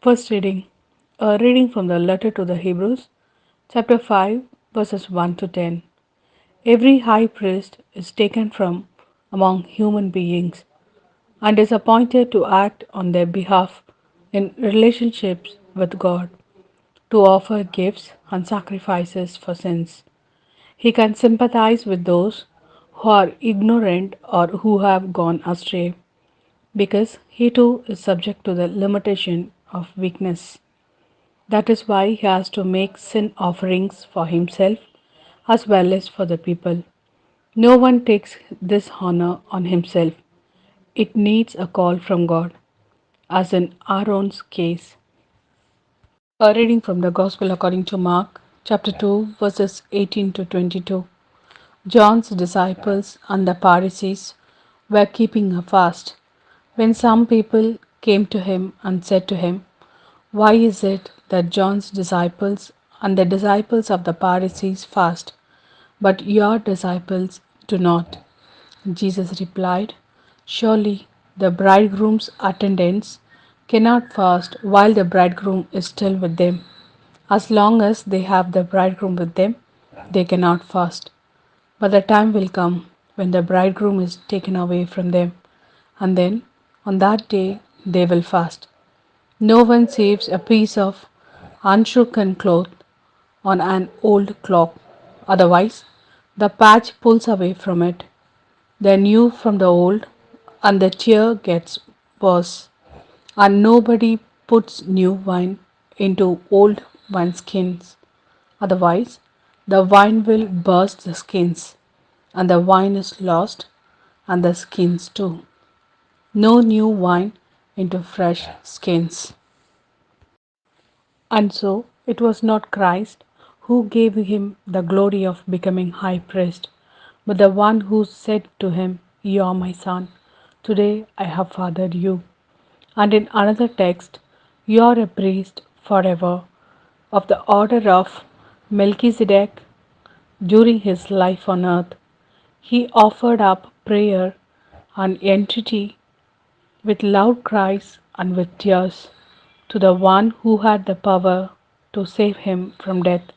First reading. A reading from the letter to the Hebrews, chapter 5, verses 1 to 10. Every high priest is taken from among human beings and is appointed to act on their behalf in relationships with God, to offer gifts and sacrifices for sins. He can sympathize with those who are ignorant or who have gone astray, because he too is subject to the limitation of weakness. That is why he has to make sin offerings for himself as well as for the people. No one takes this honor on himself. It needs a call from God, as in Aaron's case. A reading from the Gospel according to Mark, chapter 2, verses 18 to 22. John's disciples and the Pharisees were keeping a fast when some people came to him and said to him, "Why is it that John's disciples and the disciples of the Pharisees fast, but your disciples do not?" Jesus replied, "Surely the bridegroom's attendants cannot fast while the bridegroom is still with them. As long as they have the bridegroom with them, they cannot fast. But the time will come when the bridegroom is taken away from them, and then on that day they will fast. No one saves a piece of unshrunken cloth on an old cloak, otherwise, the patch pulls away from it, the new from the old, and the tear gets worse. And nobody puts new wine into old wineskins, otherwise, the wine will burst the skins, and the wine is lost, and the skins too. No new wine into fresh skins. And so it was not Christ who gave him the glory of becoming high priest, but the one who said to him, "You are my son, today I have fathered you." And in another text, "You are a priest forever of the order of Melchizedek." During his life on earth, he offered up prayer and entreaty with loud cries and with tears to the one who had the power to save him from death,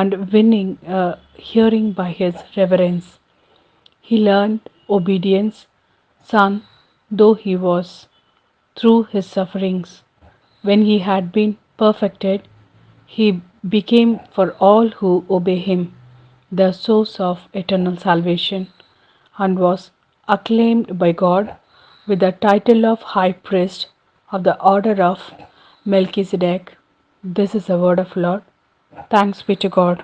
and winning a hearing by his reverence. He learned obedience, son though he was, through his sufferings. When he had been perfected, he became for all who obey him the source of eternal salvation, and was acclaimed by God with the title of High Priest of the order of Melchizedek. This is the word of Lord. Thanks be to God.